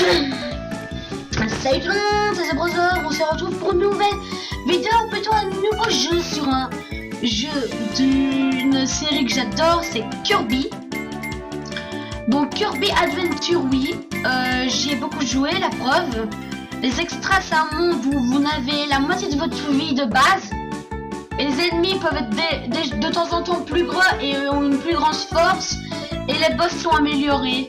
Salut tout le monde, c'est Brother, on se retrouve pour une nouvelle vidéo, plutôt un nouveau jeu sur un jeu d'une série que j'adore, c'est Kirby. Donc Kirby Adventure, oui, j'y ai beaucoup joué, la preuve. Les extras, c'est un monde où vous n'avez la moitié de votre vie de base. Et les ennemis peuvent être de temps en temps plus gros et ont une plus grande force. Et les boss sont améliorés.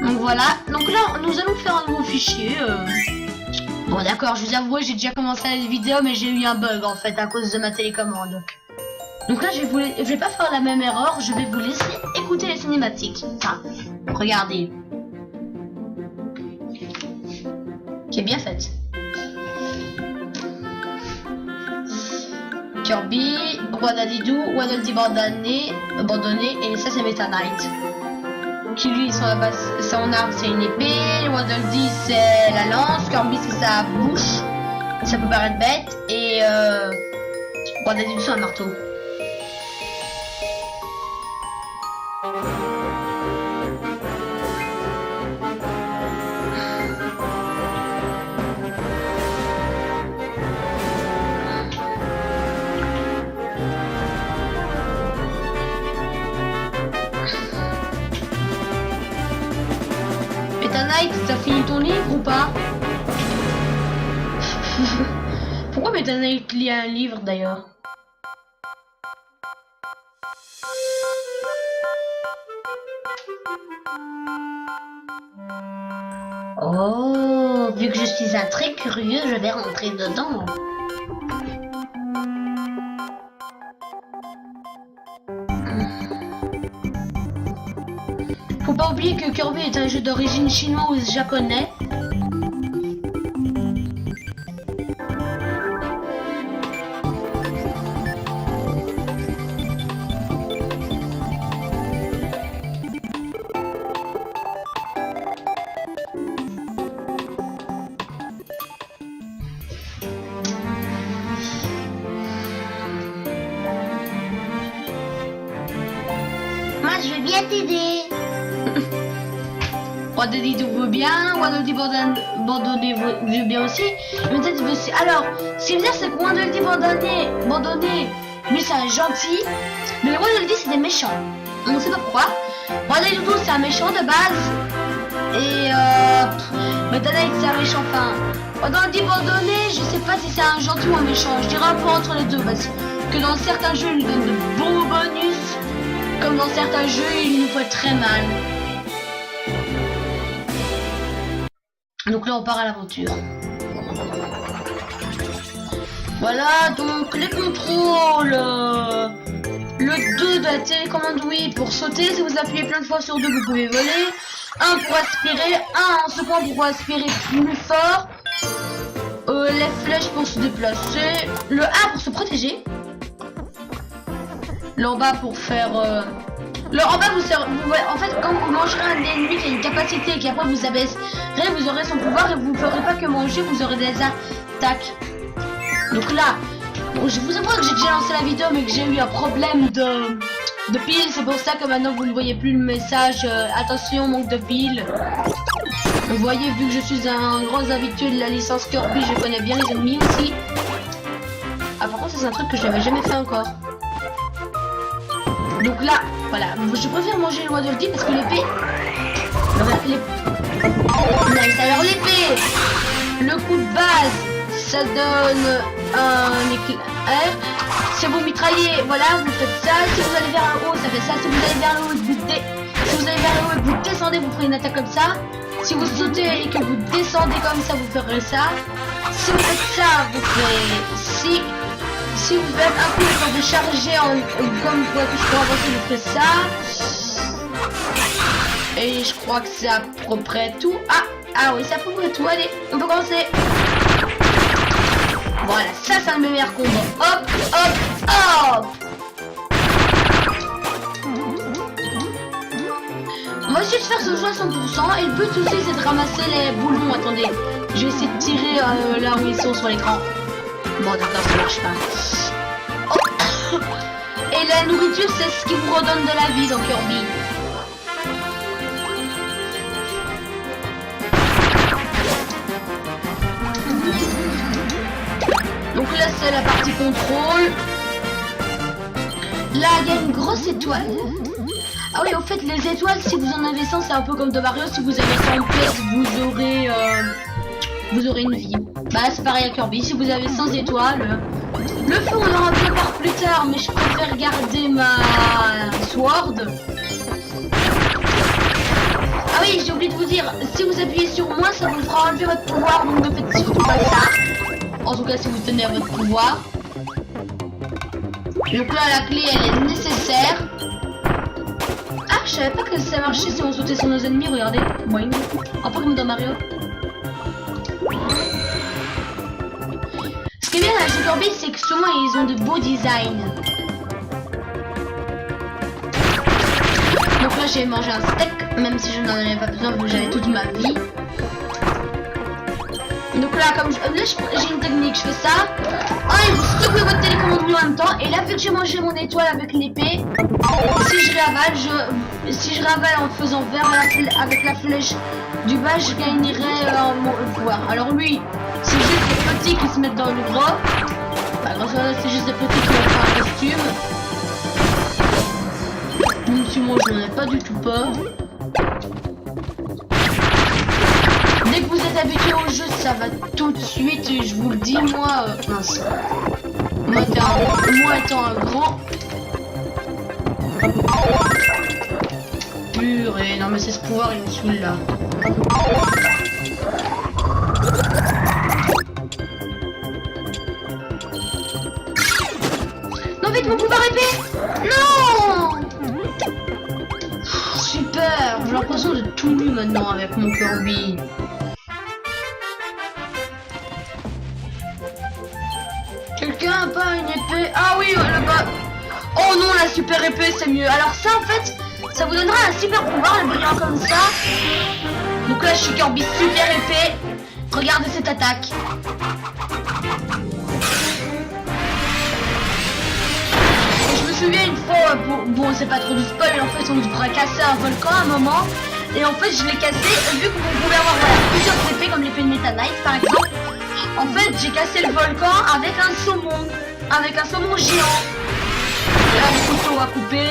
Donc voilà, donc là nous allons faire un nouveau fichier. Bon d'accord, je vous avoue, j'ai déjà commencé la vidéo mais j'ai eu un bug en fait à cause de ma télécommande. Donc là je vais pas faire la même erreur, je vais vous laisser écouter les cinématiques. Enfin, regardez. Qui est bien faite. Kirby, Wadadidou, Waddle abandonné et ça c'est Meta Knight. Qui lui son arme c'est une épée, Waddle Dee c'est la lance, Kirby c'est sa bouche, ça peut paraître bête, et Waddle Dee c'est un marteau. Meta Knight, t'as fini ton livre ou pas? Pourquoi Meta Knight lit un livre d'ailleurs? Oh, vu que je suis un très curieux, je vais rentrer dedans. Faut pas oublier que Kirby est un jeu d'origine chinoise ou japonais. Moi je vais bien t'aider. Wadadidou veut bien, Waddle Dee abandonné veut bien aussi. Mais peut-être veut aussi. Alors, ce qui veut dire c'est que Waddle Dee abandonné, lui c'est un gentil, mais le Waddle Dee c'est des méchants. On ne sait pas pourquoi. Wadadidou c'est un méchant de base. Et Meta Knight c'est un méchant. Enfin, Waddle Dee abandonné, je sais pas si c'est un gentil ou un méchant. Je dirais un peu entre les deux parce que dans certains jeux il donne de bons bonus, comme dans certains jeux il nous fait très mal. Donc là on part à l'aventure. Voilà donc les contrôles. Le 2 de la télécommande oui pour sauter. Si vous appuyez plein de fois sur 2 vous pouvez voler. 1 pour aspirer. 1 en second pour aspirer plus fort. Les flèches pour se déplacer. Le 1 pour se protéger. Le en bas pour faire... Le en bas en fait quand vous mangerez un ennemi qui a une capacité et qui après vous abaisserez, vous aurez son pouvoir et vous ne ferez pas que manger, vous aurez des attaques. Donc là, bon, je vous avoue que j'ai déjà lancé la vidéo mais que j'ai eu un problème de pile, c'est pour ça que maintenant vous ne voyez plus le message attention manque de pile. Vous voyez, vu que je suis un gros habitué de la licence Kirby, je connais bien les ennemis aussi. Ah par contre c'est un truc que je n'avais jamais fait encore. Donc là, voilà, je préfère manger le Waddle Dee parce que l'épée... Nice, alors l'épée, le coup de base, ça donne un éclair. Si vous mitraillez, voilà, vous faites ça. Si vous allez vers le haut, ça fait ça. Si vous allez vers le haut, si vous allez vers le haut et que vous descendez, vous ferez une attaque comme ça. Si vous sautez et que vous descendez comme ça, vous ferez ça. Si vous faites ça, vous ferez... Si vous faites un coup quand vous chargez comme pour avancer, vous faites ça. Et je crois que c'est à peu près tout. Ah oui, c'est à peu près tout. Allez, on peut commencer. Voilà, ça c'est un meilleur combo. Hop, hop, hop. On va essayer de faire ce jeu à 100%. Et le but aussi c'est de ramasser les boulons. Attendez, je vais essayer de tirer là où ils sont sur l'écran. Bon d'accord, ça marche pas. Oh. Et la nourriture c'est ce qui vous redonne de la vie dans Kirby. là c'est la partie contrôle. Là il y a une grosse étoile. Ah oui, en fait les étoiles, si vous en avez 100, c'est un peu comme de Mario. Si vous avez 100 pièces, vous aurez une vie. Bah c'est pareil à Kirby, si vous avez 100 étoiles. Le feu on aura bien voir plus tard, mais je préfère garder ma sword. Ah oui, j'ai oublié de vous dire, si vous appuyez sur moi, ça vous fera enlever votre pouvoir, donc ne faites surtout pas ça. En tout cas, si vous tenez à votre pouvoir. Donc là, la clé, elle est nécessaire. Ah, je savais pas que ça marchait si on sautait sur nos ennemis, regardez. Boing. Un peu comme dans Mario. Ce qui est bien dans la jeu Kirby, c'est que souvent, ils ont de beaux designs. Donc là, j'ai mangé un steak, même si je n'en avais pas besoin, vu que j'avais toute ma vie. Donc là, comme j'ai une technique, je fais ça. Ah, et vous stoppez votre télécommande en même temps. Et là, vu que j'ai mangé mon étoile avec l'épée, si je ravale en faisant vert avec la flèche du bas, je gagnerai mon pouvoir. Alors lui, c'est juste les petits qui se mettent dans le gros. Bah, grâce à ça, c'est juste des petits qui ont un costume. Même si moi je n'en ai pas du tout peur. Dès que vous êtes habitué au jeu, ça va tout de suite, et je vous le dis, moi, mince. Moi étant un grand. Purée, non mais c'est ce pouvoir, il me saoule là. Non, vite, mon pouvoir épée! Non! Super, j'ai l'impression de tout nu maintenant avec mon Kirby. Quelqu'un a pas une épée? Ah oui, là-bas. Oh non, la super épée, c'est mieux. Alors ça, en fait, ça vous donnera un super pouvoir, le brillant comme ça. Donc là, je suis Kirby super épée. Regardez cette attaque. Et je me souviens une fois, bon, c'est pas trop du spoil, en fait, on devrait casser un volcan à un moment. Et en fait, je l'ai cassé, vu que vous pouvez avoir plusieurs épées, comme l'épée de Meta Knight, par exemple. En fait, j'ai cassé le volcan avec un saumon géant. Là, le couteau à couper.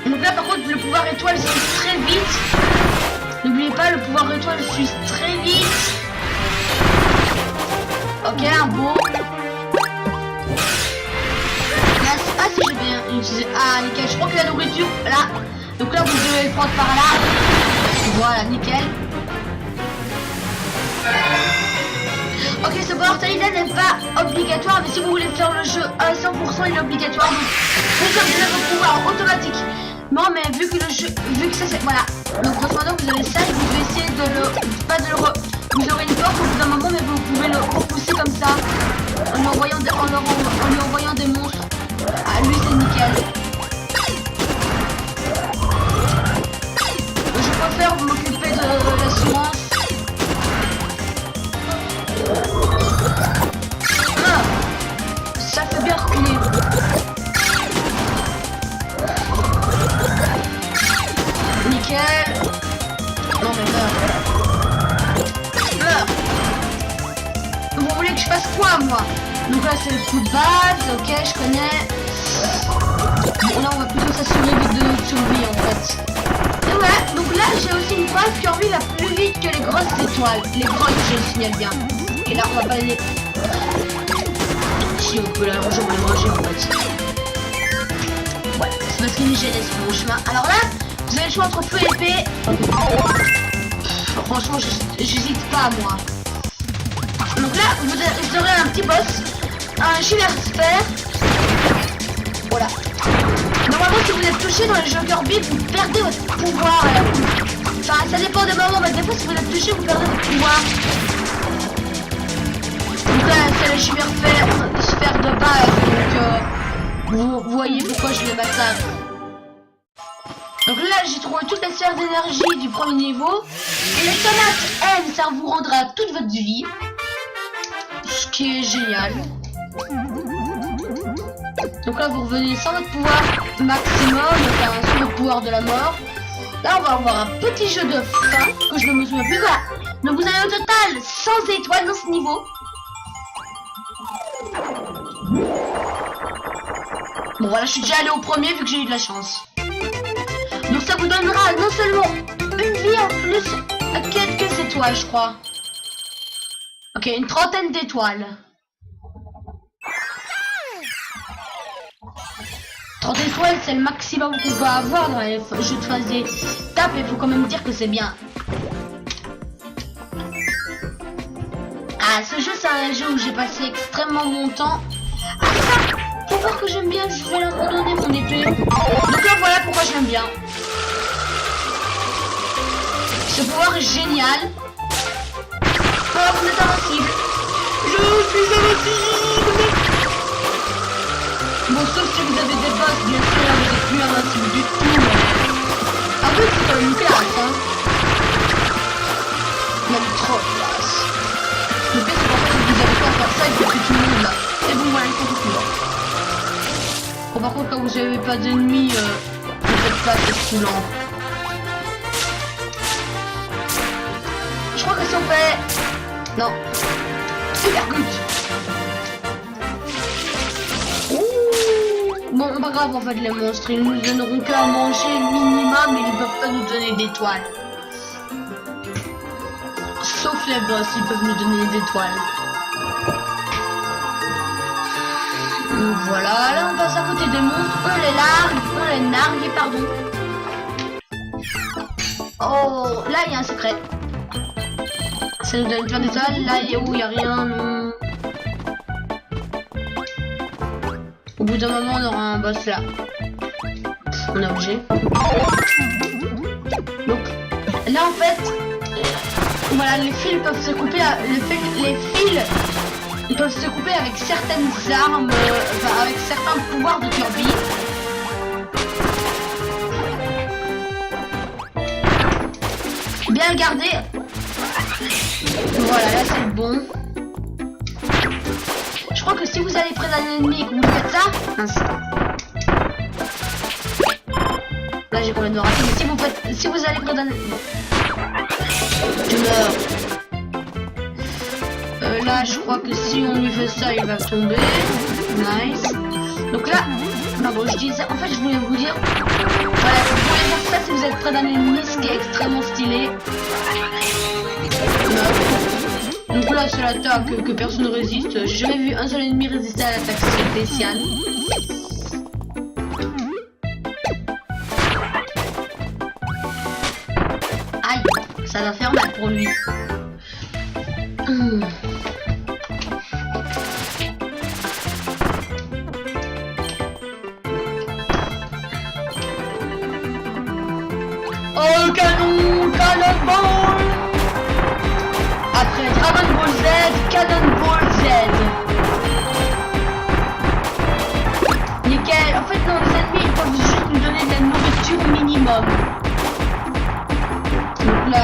Donc là, par contre, le pouvoir étoile suit très vite. N'oubliez pas, le pouvoir étoile suit très vite. Ok, un beau. Là, ah, si j'ai bien utilisé. Ah, nickel. Je crois que la nourriture, là. Donc là, vous devez le prendre par là. Voilà, nickel. Ok, ce pouvoir Taïda n'est pas obligatoire, mais si vous voulez faire le jeu à 100%, il est obligatoire. Donc, vous avez votre pouvoir automatique. Non, mais vu que ça c'est... Voilà. Donc, maintenant vous avez ça, et vous devez essayer de le... Vous aurez une porte au bout d'un moment, mais vous pouvez le repousser comme ça. En lui envoyant des monstres. Ah, lui, c'est nickel. Je préfère m'occuper de l'assurance. Ah, ça fait bien reculer. Nickel. Non mais meurs. Vous voulez que je fasse quoi moi? Donc là c'est le coup de base, ok je connais. Bon là on va plutôt s'assurer de notre survie en fait. Et ouais, donc là j'ai aussi une phrase Kirby va plus vite que les grosses étoiles. Les grosses, je le signale bien. Et là on va pas les... Si on peut la rejoindre et manger en fait. Ouais, c'est parce qu'il est gêné sur mon chemin. Alors là, vous avez le choix entre feu et épée. Franchement, j'hésite pas moi. Donc là, vous aurez un petit boss. Un chimère sphère. Voilà. Normalement, si vous êtes touché dans les jeux Kirby, vous perdez votre pouvoir. Enfin, ça dépend des moments, mais des fois, si vous êtes touché, vous perdez votre pouvoir. Donc là, c'est la chimère sphère de base. Donc, vous voyez pourquoi je les massacre. Donc là, j'ai trouvé toutes les sphères d'énergie du premier niveau. Et les tomates M, ça vous rendra toute votre vie. Ce qui est génial. Donc là, vous revenez sans votre pouvoir maximum, enfin sans le pouvoir de la mort. Là, on va avoir un petit jeu de fin que je ne me souviens plus. Voilà. Donc vous avez au total 100 étoiles dans ce niveau. Bon voilà, je suis déjà allé au premier vu que j'ai eu de la chance. Donc ça vous donnera non seulement une vie en plus à quelques étoiles, je crois. Ok, une trentaine d'étoiles. 30 étoiles, c'est le maximum qu'on peut avoir dans les jeux de phase d'étape, mais il faut quand même dire que c'est bien. Ah, ce jeu, c'est un jeu où j'ai passé extrêmement mon temps. Ah, ça, faut voir que j'aime bien, je vais l'abandonner mon épée. Donc là, voilà pourquoi je l'aime bien. Ce pouvoir est génial. Oh, vous êtes invincible. Je suis invincible. Bon, sauf si vous avez des boss, bien sûr, vous n'êtes plus invincible du tout. Mais... en fait, c'est quand même classe, hein. Même trop classe. Le pire, c'est qu'en fait, vous avez pas à faire ça, il faut tuer tout le monde là. Et bon, voilà, il faut tout mort. Bon, par contre, quand vous n'avez pas d'ennemis, ne faites pas, c'est saoulant. Je crois que si on fait... non. Super good. Bon, pas grave, en fait, les monstres, ils nous donneront qu'à manger le minimum, mais ils ne peuvent pas nous donner d'étoiles. Sauf les boss, ils peuvent nous donner des étoiles. Voilà, là on passe à côté des monstres, on les nargue, pardon. Oh, là il y a un secret. Ça nous donne plein d'étoiles, là il y a rien, non. Au bout d'un moment, on aura un boss là. On est obligé. Donc, là en fait, voilà, les fils peuvent se couper. Les fils, ils peuvent se couper avec certaines armes, enfin, avec certains pouvoirs de Kirby. Bien le garder. Voilà, là c'est bon. Je crois que si vous allez près d'un ennemi et que vous faites ça, mince. Là j'ai complètement raté, mais si vous allez près d'un ennemi, tu meurs. Là je crois que si on lui fait ça, il va tomber. Nice. Donc là, non bon, je disais, en fait je voulais vous dire, voilà, vous pouvez faire ça si vous êtes près d'un ennemi, ce qui est extrêmement stylé. Donc là c'est l'attaque que personne ne résiste. J'ai jamais vu un seul ennemi résister à l'attaque spéciale. Aïe, ça va faire mal pour lui. Oh canon, cannonball. Après Dragon Ball Z, Cannonball Z. Nickel. En fait non, les ennemis ils peuvent juste nous donner de la nourriture minimum. Donc là,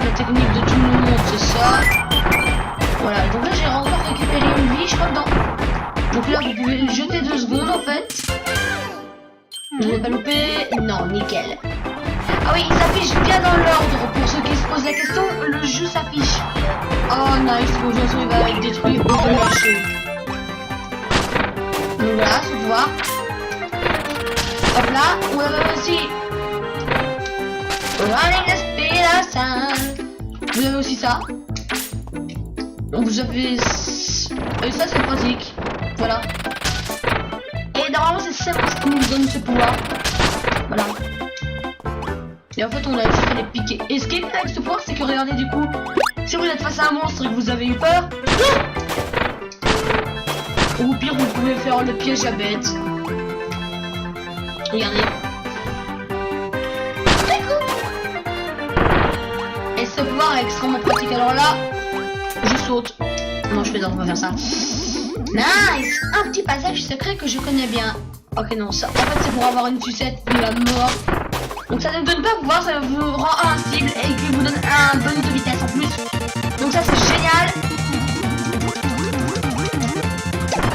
la technique de tout le monde c'est ça. Voilà, donc là j'ai encore récupéré une vie, je crois dedans. Donc là vous pouvez le jeter 2 secondes en fait. Je n'ai pas loupé. Non, nickel. Ah oui, il s'affiche bien dans l'ordre. Pour ceux qui se posent la question, le jeu s'affiche. Oh nice, bon, de toute façon il va être détruit, on peut le lâcher. Donc voilà, ce pouvoir. Hop là, on a aussi Running the speed of sound. Vous avez aussi ça. Donc vous avez... et ça c'est pratique. Voilà. Et normalement c'est ça qui nous donne ce pouvoir. Voilà. Et en fait on a juste les piquer. Et ce qui est bien avec ce pouvoir c'est que regardez du coup, si vous êtes face à un monstre et que vous avez eu peur, ou au pire vous pouvez faire le piège à bête. Regardez. Et ce pouvoir est extrêmement pratique. Alors là, je saute. Non, je plaisante, on va faire ça. Nice. Un petit passage secret que je connais bien. Ok, non, ça. En fait, c'est pour avoir une sucette de la mort. Donc ça ne donne pas pouvoir, ça vous rend invincible et qui vous donne un bonus de vitesse en plus. Donc ça, c'est génial.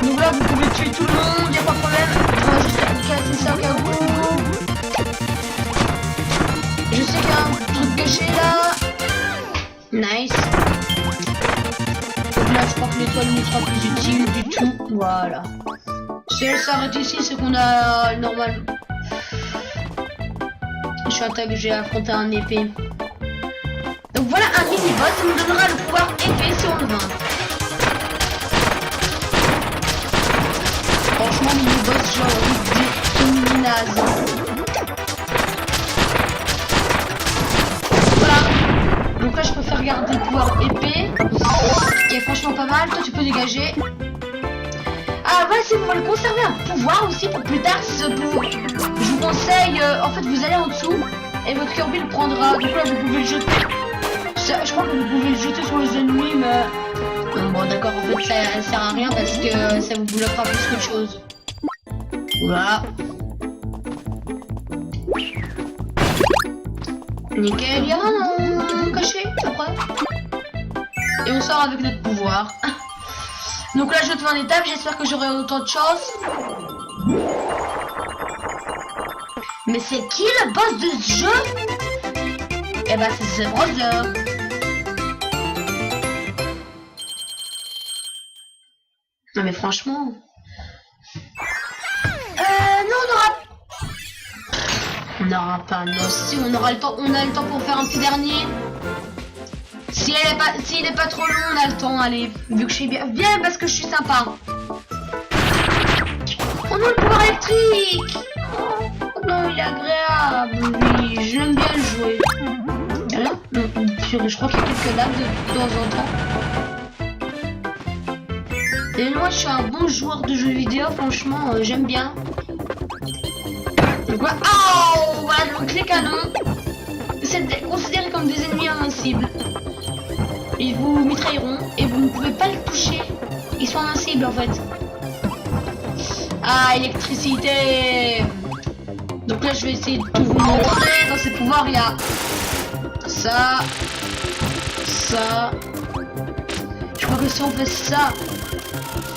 Donc là, vous pouvez tuer tout le monde, y a pas de problème. On va juste casser ça au cas où. Je sais qu'il y a un truc caché là. Nice. Donc là, je crois que l'étoile ne sera plus utile du tout. Voilà. Si elle s'arrête ici, c'est qu'on a normal. Je suis attaqué que j'ai affronté un épée. Donc voilà un mini-boss qui nous donnera le pouvoir épée si on le vainc. Franchement, mini-boss, j'ai envie de dire semi-naze. Voilà. Donc là, je préfère garder le pouvoir épée, qui est franchement pas mal. Toi, tu peux dégager. Ah, voilà, si vous voulez conserver un pouvoir aussi pour plus tard, je vous conseille, en fait, vous allez en dessous et votre Kirby le prendra. Donc là, vous pouvez le jeter. Je crois que vous pouvez le jeter sur les ennemis, mais bon, d'accord, en fait, ça sert à rien parce que ça vous bloquera plus qu'autre chose. Voilà. Nickel, il y a un caché après. Et on sort avec notre pouvoir. Donc là, je te fais un étape, j'espère que j'aurai autant de chance. Mais c'est qui le boss de ce jeu? Eh ben, c'est The Brother. Non mais franchement... non, on n'aura pas, non, si on aura le temps, on a le temps pour faire un petit dernier. S'il est pas trop long, on a le temps, allez, vu que je suis bien parce que je suis sympa. Oh non, le pouvoir électrique. Oh non, il est agréable, oui, je l'aime bien le jouer. Et là, je crois qu'il y a quelques lags de temps en temps. Et moi, je suis un bon joueur de jeux vidéo, franchement, j'aime bien. Donc voilà, oh, voilà, donc les canons, c'est considéré comme des ennemis invincibles. Ils vous mitrailleront et vous ne pouvez pas les toucher. Ils sont invincibles en fait. Ah, électricité. Donc là, je vais essayer de tout vous montrer. Dans ces pouvoirs, il y a ça, ça. Je crois que si on fait ça,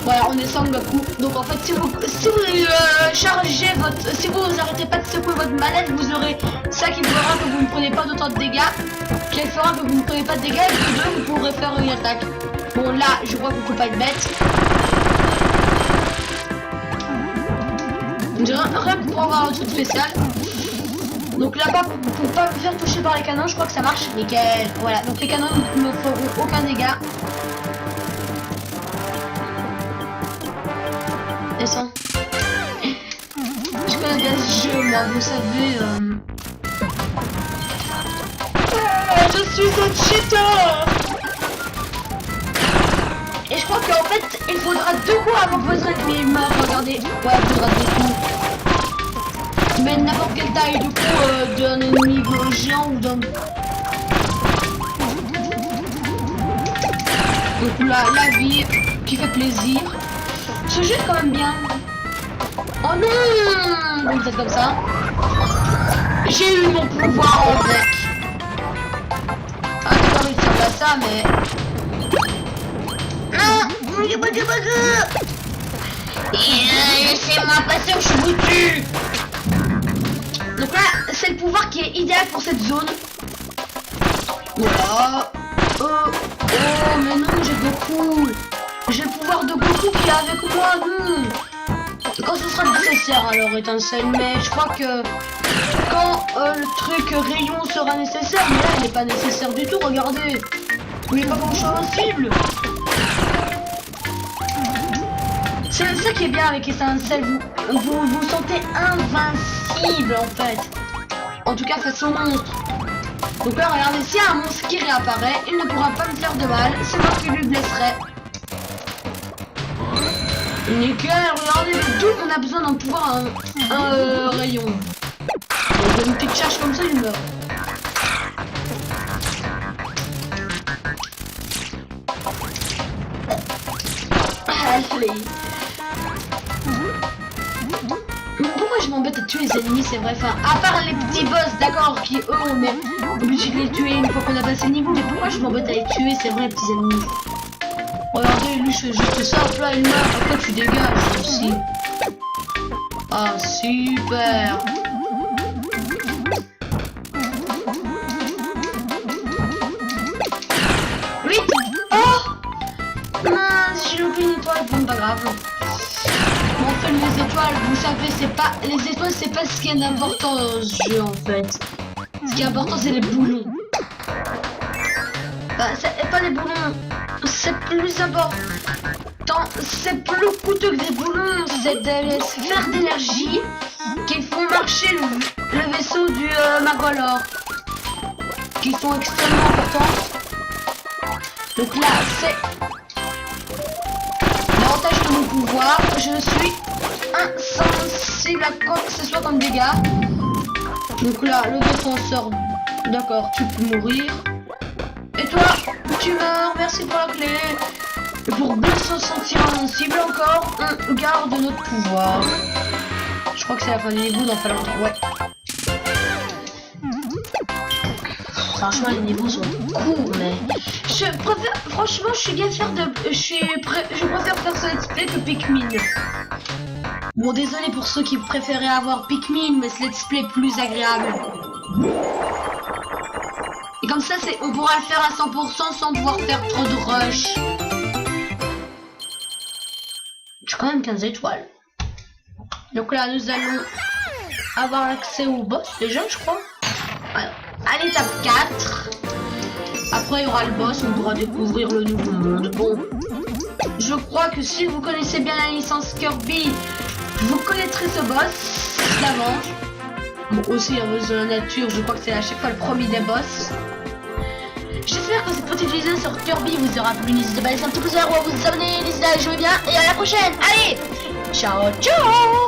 voilà, on est Sangoku. Donc en fait, si vous chargez votre, si vous arrêtez pas de secouer votre manette, vous aurez ça qui fera que vous ne prenez pas d'autant de dégâts, qui fera que vous ne prenez pas de dégâts et que vous pourrez faire une attaque. Bon là, je crois qu'on peut pas être bête. Rien que pour avoir un truc spécial. Donc là-bas, pour pas me faire toucher par les canons, je crois que ça marche. Nickel. Voilà, donc les canons ne me feront aucun dégât. Descends. Je connais bien ce jeu, moi, vous savez. Je suis un cheater. Et je crois qu'en fait, il faudra 2 coups avant que votre ennemi meure. Regardez. Ouais, il faudra 2 coups. Mais n'importe quelle taille de coup d'un ennemi géant ou d'un... Donc là, la vie qui fait plaisir. Ce jeu est quand même bien. Oh non! Donc c'est comme ça. J'ai eu mon pouvoir en deck. Ah, j'ai pas réussi à faire ça, mais... Non! Laissez-moi passer ou je suis foutu! Donc là, c'est le pouvoir qui est idéal pour cette zone. Voilà. Oh, mais non, j'ai Goku. J'ai le pouvoir de Goku qui est avec moi, non. Quand ce sera nécessaire, alors étincelle. Mais je crois que quand le truc rayon sera nécessaire, mais là, il n'est pas nécessaire du tout, regardez. Il n'est pas grand-chose invincible. C'est ça qui est bien avec étincelle, vous vous sentez invincible en fait. En tout cas face au monstre. Donc là regardez, s'il y a un monstre qui réapparaît, il ne pourra pas me faire de mal, c'est moi qui lui blesserai. Nickel, regardez le tout, on a besoin d'un pouvoir un rayon. Donc une petite charge comme ça, il meurt. Allez. Pourquoi je m'embête à tuer les ennemis, c'est vrai, enfin, à part les petits boss, d'accord, qui eux, on est obligé de les tuer une fois qu'on a passé le niveau, mais pourquoi je m'embête à les tuer, c'est vrai, les petits ennemis. Regardez, lui, je fais juste ça, hop là, il meurt, après tu dégages aussi. Ah, super. grave. Bon, enfin les étoiles, vous savez, c'est pas les étoiles, c'est pas ce qui est important dans ce jeu en fait. Ce qui est important, c'est les boulons. Bah, c'est pas les boulons, c'est plus important. C'est plus coûteux que des boulons, c'est des sphères d'énergie qui font marcher le vaisseau du Magolor, qui sont extrêmement importantes. Donc là, c'est l'avantage de mon pouvoir. Je suis insensible à quoi que ce soit comme dégâts. Donc là, le défenseur, d'accord, tu peux mourir. Et toi, tu meurs, merci pour la clé. Et pour bien se sentir invincible encore, on garde notre pouvoir. Je crois que c'est la fin du niveau dans pas longtemps, ouais. Franchement, les niveaux sont courts, mais je préfère, franchement, je suis bien fier de, je préfère faire ce let's play que Pikmin. Bon, désolé pour ceux qui préféraient avoir Pikmin, mais ce let's play est plus agréable. Et comme ça, on pourra le faire à 100% sans devoir faire trop de rush. J'ai quand même 15 étoiles. Donc là, nous allons avoir accès au boss déjà, je crois. Alors, à l'étape 4. Après, il y aura le boss, on pourra découvrir le nouveau monde. Bon, je crois que si vous connaissez bien la licence Kirby, vous connaîtrez ce boss d'avance. Bon, aussi, un boss de la nature, je crois que c'est à chaque fois le premier des boss. J'espère que cette petite vidéo sur Kirby vous aura plu. N'hésitez pas à laisser un petit pouce vers haut, vous abonner, n'hésitez pas à jouer bien et à la prochaine. Allez, ciao ciao.